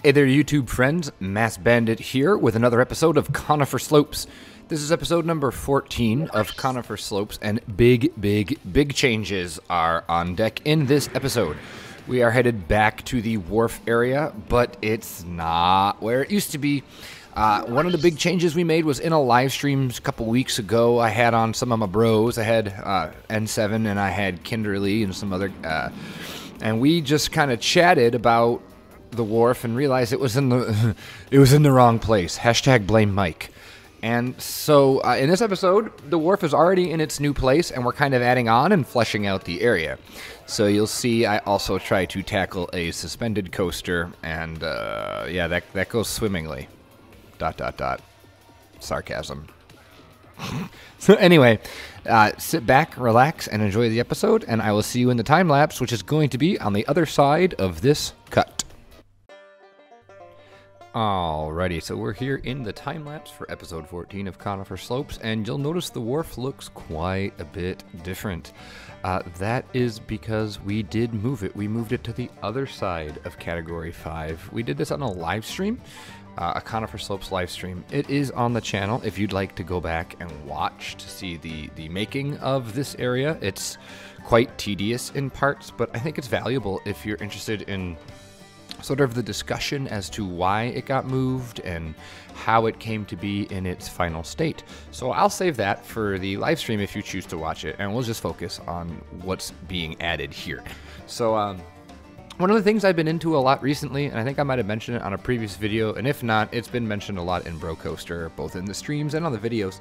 Hey there, YouTube friends. maskedbandit here with another episode of Conifer Slopes. This is episode number 14 of Conifer Slopes, and big changes are on deck in this episode. We are headed back to the Wharf area, but it's not where it used to be. One of the big changes we made was in a live stream a couple weeks ago. I had on some of my bros. I had N7 and I had Kinderly and some other, and we just kind of chatted about the Wharf and realized it was in the wrong place. Hashtag blame Mike. And so in this episode, the Wharf is already in its new place, and we're kind of adding on and fleshing out the area. So you'll see I also try to tackle a suspended coaster, and yeah, that goes swimmingly. ... Sarcasm. So anyway, sit back, relax, and enjoy the episode, and I will see you in the time lapse, which is going to be on the other side of this cut. Alrighty, so we're here in the time-lapse for episode 14 of Conifer Slopes, and you'll notice the Wharf looks quite a bit different. That is because we did move it. We moved it to the other side of Category 5. We did this on a live stream, a Conifer Slopes live stream. It is on the channel if you'd like to go back and watch to see the making of this area. It's quite tedious in parts, but I think it's valuable if you're interested in sort of the discussion as to why it got moved and how it came to be in its final state. So I'll save that for the live stream if you choose to watch it, and we'll just focus on what's being added here. So one of the things I've been into a lot recently, and I think I might have mentioned it on a previous video, and if not, it's been mentioned a lot in RollerCoaster, both in the streams and on the videos,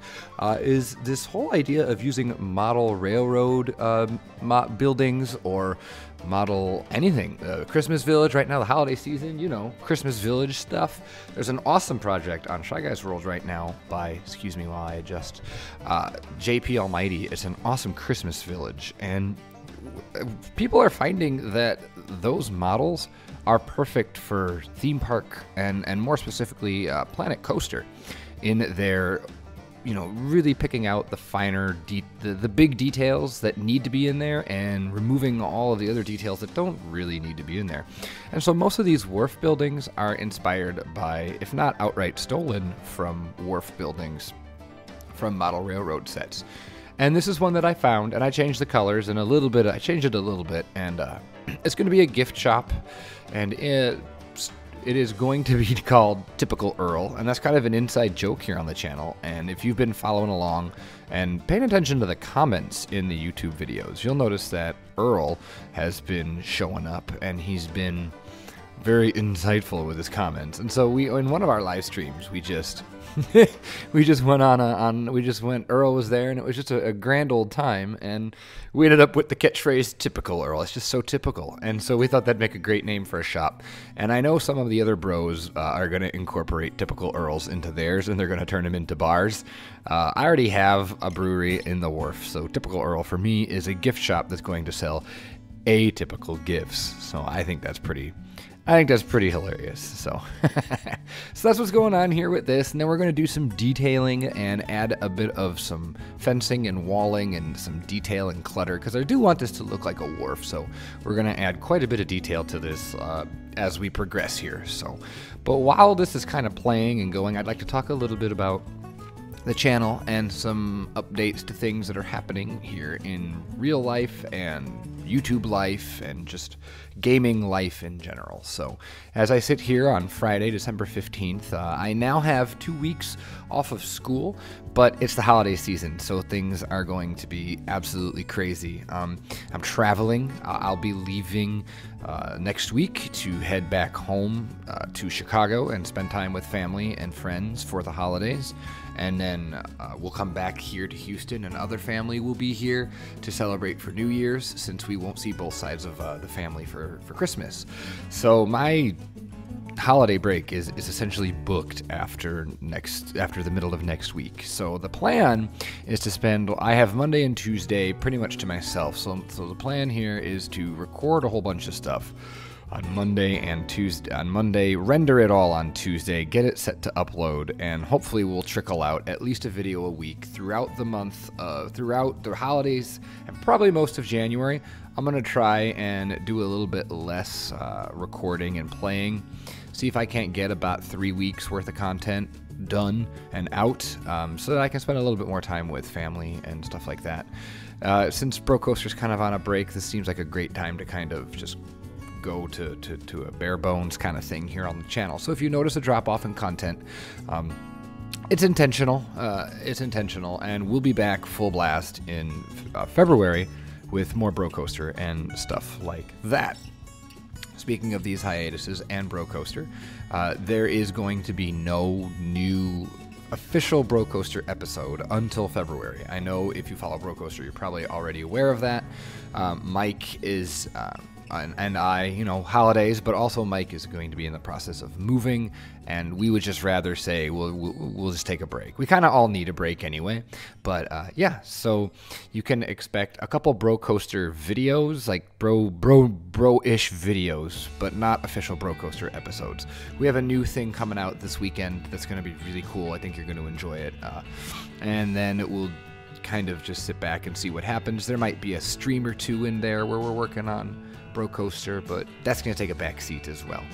is this whole idea of using model railroad buildings or model anything. Christmas Village right now, the holiday season, you know, Christmas Village stuff. There's an awesome project on Shy Guys World right now by, excuse me while I adjust, JP Almighty. It's an awesome Christmas Village, and people are finding that those models are perfect for theme park and more specifically Planet Coaster in their, you know, really picking out the finer, the big details that need to be in there and removing all of the other details that don't really need to be in there. And so most of these Wharf buildings are inspired by, if not outright stolen from Wharf buildings from model railroad sets. And this is one that I found, and I changed the colors and I changed it a little bit, and it's going to be a gift shop, and it is going to be called Typical Earl, and that's kind of an inside joke here on the channel. And if you've been following along and paying attention to the comments in the YouTube videos, you'll notice that Earl has been showing up, and he's been very insightful with his comments. And so in one of our live streams, we just went Earl was there, and it was just a grand old time, and we ended up with the catchphrase Typical Earl. It's just so typical, and so we thought that'd make a great name for a shop. And I know some of the other bros are going to incorporate Typical Earls into theirs, and they're going to turn them into bars. I already have a brewery in the Wharf, so Typical Earl for me is a gift shop that's going to sell atypical gifts. So I think that's pretty hilarious. So so that's what's going on here with this, and then we're going to do some detailing and add a bit of some fencing and walling and some detail and clutter, because I do want this to look like a Wharf. So we're going to add quite a bit of detail to this as we progress here. So, but while this is kind of playing and going, I'd like to talk a little bit about the channel and some updates to things that are happening here in real life and YouTube life and just gaming life in general. So as I sit here on Friday, December 15th, I now have 2 weeks off of school, but it's the holiday season, so things are going to be absolutely crazy. I'm traveling. I'll be leaving next week to head back home to Chicago and spend time with family and friends for the holidays. And then we'll come back here to Houston, and other family will be here to celebrate for New Year's, since we won't see both sides of the family for Christmas. So my holiday break is essentially booked after the middle of next week. So the plan is to I have Monday and Tuesday pretty much to myself. So the plan here is to record a whole bunch of stuff on Monday and Tuesday. On Monday, render it all on Tuesday, get it set to upload, and hopefully we'll trickle out at least a video a week throughout the month, throughout the holidays, and probably most of January. I'm going to try and do a little bit less recording and playing, see if I can't get about 3 weeks worth of content done and out, so that I can spend a little bit more time with family and stuff like that. Since RollerCoaster's kind of on a break, this seems like a great time to kind of just go to a bare bones kind of thing here on the channel. So if you notice a drop off in content, it's intentional. And we'll be back full blast in February with more RollerCoaster and stuff like that. Speaking of these hiatuses and RollerCoaster, there is going to be no new official RollerCoaster episode until February. I know if you follow RollerCoaster, you're probably already aware of that. Mike is and I, you know, holidays, but also Mike is going to be in the process of moving, and we would just rather say we'll just take a break. We kind of all need a break anyway, but yeah, so you can expect a couple RollerCoaster videos, like bro-ish videos, but not official RollerCoaster episodes. We have a new thing coming out this weekend that's going to be really cool. I think you're going to enjoy it, and then it will kind of just sit back and see what happens. There might be a stream or two in there where we're working on RollerCoaster, but that's going to take a back seat as well.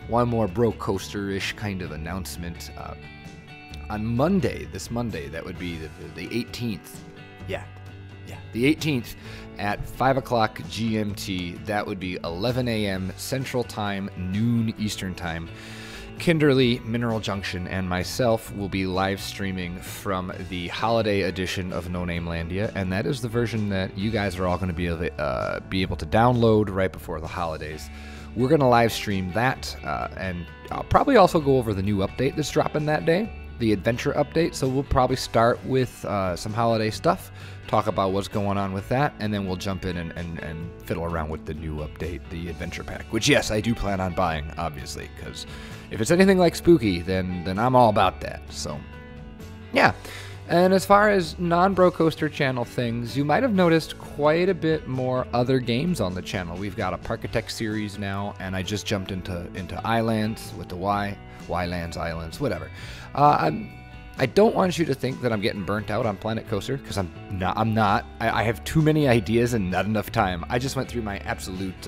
One more RollerCoaster-ish kind of announcement. On Monday, this Monday, that would be the 18th. Yeah, the 18th at 5 o'clock GMT. That would be 11 a.m. Central Time, noon Eastern Time. Kimberly, Mineral Junction, and myself will be live streaming from the holiday edition of No Name Landia, and that is the version that you guys are all going to be able to download right before the holidays. We're going to live stream that, and I'll probably also go over the new update that's dropping that day, the adventure update. So we'll probably start with some holiday stuff, talk about what's going on with that, and then we'll jump in and fiddle around with the new update, the adventure pack, which, yes, I do plan on buying, obviously, because if it's anything like spooky, then I'm all about that. So, yeah. And as far as non-RollerCoaster channel things, you might have noticed quite a bit more other games on the channel. We've got a Parkitect series now, and I just jumped into Islands with the Ylands, Islands, whatever. I don't want you to think that I'm getting burnt out on Planet Coaster, because I'm not. I have too many ideas and not enough time. I just went through my absolute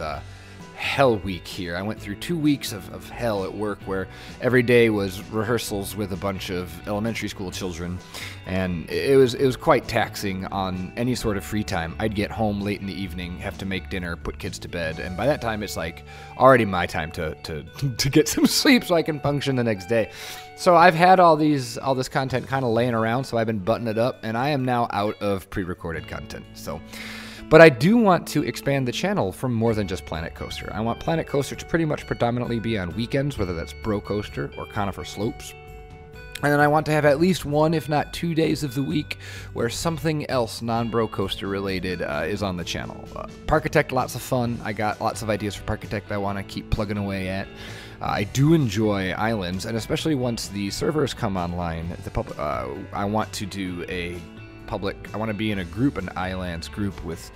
hell week here. I went through 2 weeks of hell at work, where every day was rehearsals with a bunch of elementary school children, and it was quite taxing on any sort of free time. I'd get home late in the evening, have to make dinner, put kids to bed, and by that time it's like already my time to get some sleep so I can function the next day. So I've had all this content kind of laying around, so I've been buttoning it up, and I am now out of pre-recorded content. But I do want to expand the channel from more than just Planet Coaster. I want Planet Coaster to pretty much predominantly be on weekends, whether that's RollerCoaster or Conifer Slopes. And then I want to have at least 1, if not 2 days of the week where something else non-RollerCoaster related is on the channel. Parkitect, lots of fun. I got lots of ideas for Parkitect I want to keep plugging away at. I do enjoy Islands, and especially once the servers come online, I want to do a public. I want to be in a group, an Islands group, with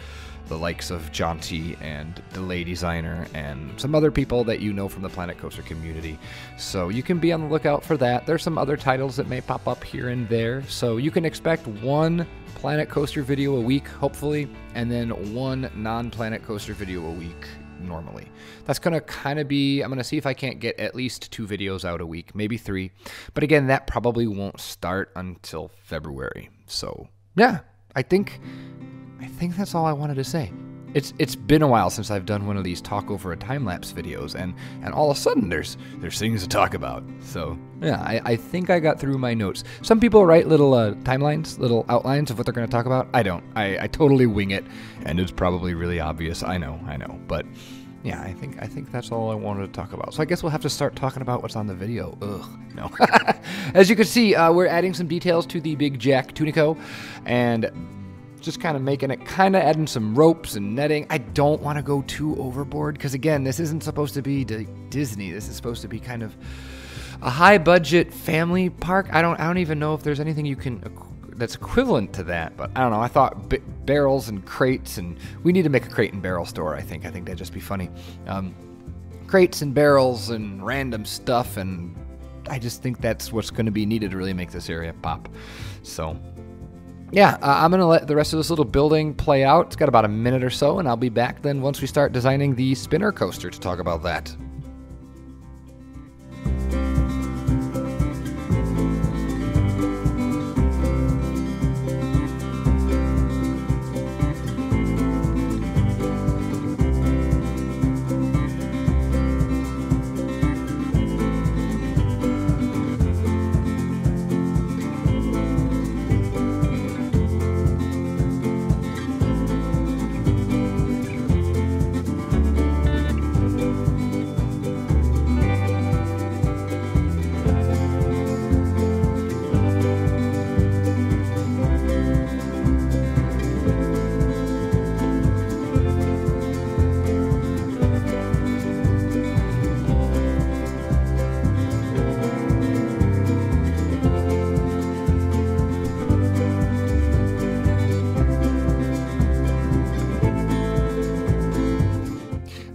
the likes of Jaunty and Delay Designer and some other people that you know from the Planet Coaster community. So you can be on the lookout for that. There's some other titles that may pop up here and there. So you can expect 1 Planet Coaster video a week, hopefully, and then 1 non-Planet Coaster video a week normally. That's going to kind of be, I'm going to see if I can't get at least 2 videos out a week, maybe 3. But again, that probably won't start until February. So yeah, I think that's all I wanted to say. It's been a while since I've done one of these talk over a time-lapse videos, and all of a sudden there's things to talk about. So yeah, I think I got through my notes. Some people write little timelines, little outlines of what they're going to talk about. I don't. I totally wing it, and it's probably really obvious. I know. But yeah, I think that's all I wanted to talk about. So I guess we'll have to start talking about what's on the video. Ugh, no. As you can see, we're adding some details to the Big Jack Tunico, and just kind of making it, kind of adding some ropes and netting. I don't want to go too overboard, because again, this isn't supposed to be Disney. This is supposed to be kind of a high-budget family park. I don't even know if there's anything you can that's equivalent to that, but I don't know. I thought barrels and crates, and we need to make a crate and barrel store. I think that'd just be funny. crates and barrels and random stuff, and I just think that's what's going to be needed to really make this area pop. So yeah, I'm going to let the rest of this little building play out. It's got about a minute or so, and I'll be back then once we start designing the spinner coaster to talk about that.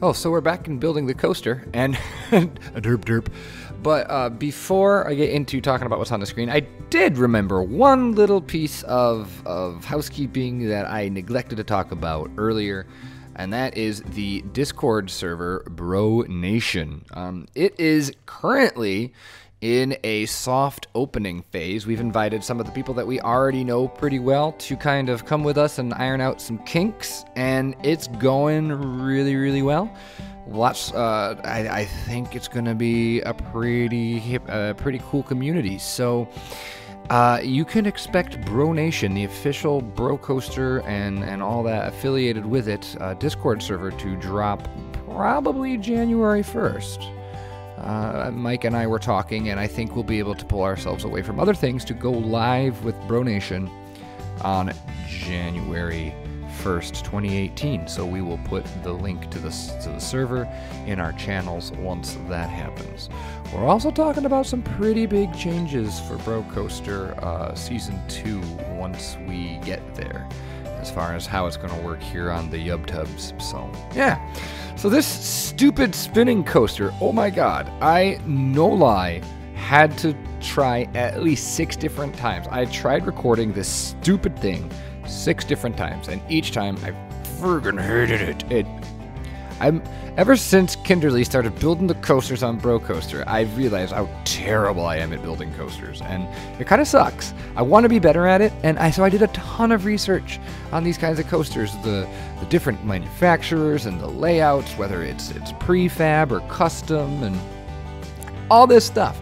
Oh, so we're back in building the coaster, and a derp. But before I get into talking about what's on the screen, I did remember one little piece of housekeeping that I neglected to talk about earlier, and that is the Discord server Bro Nation. It is currently in a soft opening phase. We've invited some of the people that we already know pretty well to kind of come with us and iron out some kinks, and it's going really, really well. Lots. I think it's going to be a pretty hip, pretty cool community. So you can expect Bro Nation, the official Bro Coaster and all that affiliated with it, Discord server to drop probably January 1st. Mike and I were talking, and I think we'll be able to pull ourselves away from other things to go live with Bro Nation on January 1st, 2018. So we will put the link to the server in our channels once that happens. We're also talking about some pretty big changes for Bro Coaster Season 2 once we get there, as far as how it's going to work here on the YubTubs. So yeah. So this stupid spinning coaster, oh my god, I, no lie, had to try at least 6 different times. I tried recording this stupid thing 6 different times, and each time I friggin' hated it. Ever since Kinderly started building the coasters on Bro Coaster, I've realized how terrible I am at building coasters, and it kind of sucks. I want to be better at it, and so I did a ton of research on these kinds of coasters, the different manufacturers and the layouts, whether it's prefab or custom, and all this stuff.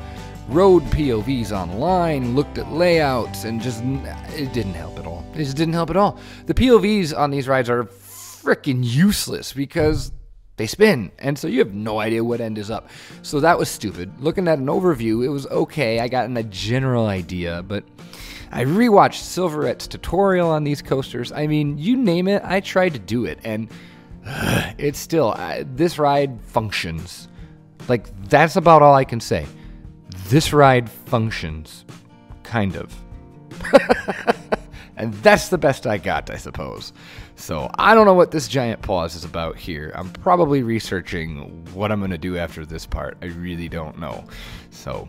Rode POVs online, looked at layouts, and it didn't help at all. It just didn't help at all. The POVs on these rides are freaking useless because they spin, and so you have no idea what end is up. So that was stupid. Looking at an overview, it was okay. I got a general idea, but I rewatched Silverette's tutorial on these coasters. I mean, you name it, I tried to do it, and it's still, this ride functions. Like, that's about all I can say. This ride functions, kind of. And that's the best I got, I suppose. So I don't know what this giant pause is about here. I'm probably researching what I'm going to do after this part. I really don't know. So,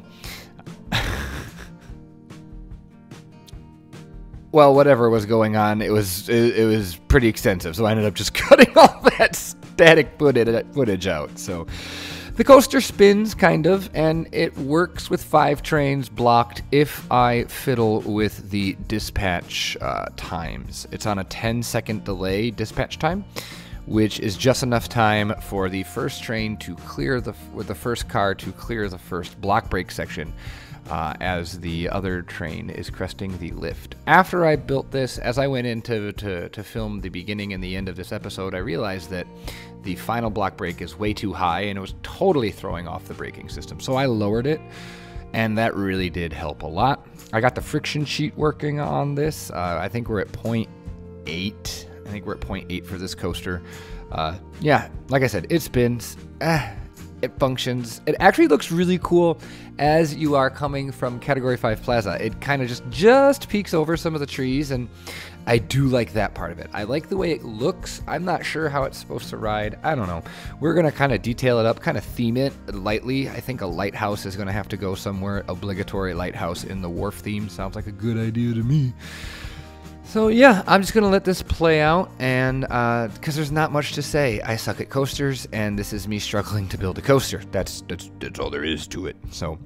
well, whatever was going on, it was pretty extensive. So I ended up just cutting all that static footage out. So the coaster spins, kind of, and it works with 5 trains blocked if I fiddle with the dispatch times. It's on a 10-second delay dispatch time, which is just enough time for the first train to clear the first car to clear the first block break section as the other train is cresting the lift. After I built this, as I went in to film the beginning and the end of this episode, I realized that the final block break is way too high, and it was totally throwing off the braking system. So I lowered it, and that really did help a lot. I got the friction sheet working on this. I think we're at 0.8. I think we're at 0.8 for this coaster. Yeah, like I said, it spins. It functions. It actually looks really cool as you are coming from Category 5 Plaza. It kind of just peeks over some of the trees, and I do like that part of it. I like the way it looks. I'm not sure how it's supposed to ride. I don't know. We're going to kind of detail it up, kind of theme it lightly. I think a lighthouse is going to have to go somewhere. Obligatory lighthouse in the Wharf theme. Sounds like a good idea to me. So yeah, I'm just going to let this play out, and because there's not much to say. I suck at coasters, and this is me struggling to build a coaster. That's all there is to it. So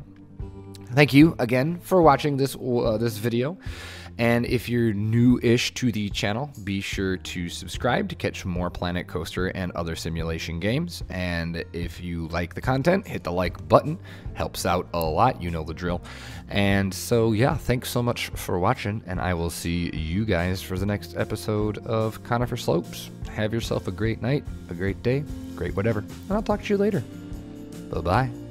thank you again for watching this video. And if you're new-ish to the channel, be sure to subscribe to catch more Planet Coaster and other simulation games. And if you like the content, hit the like button. Helps out a lot, you know the drill. And so, yeah, thanks so much for watching, and I will see you guys for the next episode of Conifer Slopes. Have yourself a great night, a great day, great whatever, and I'll talk to you later. Bye-bye.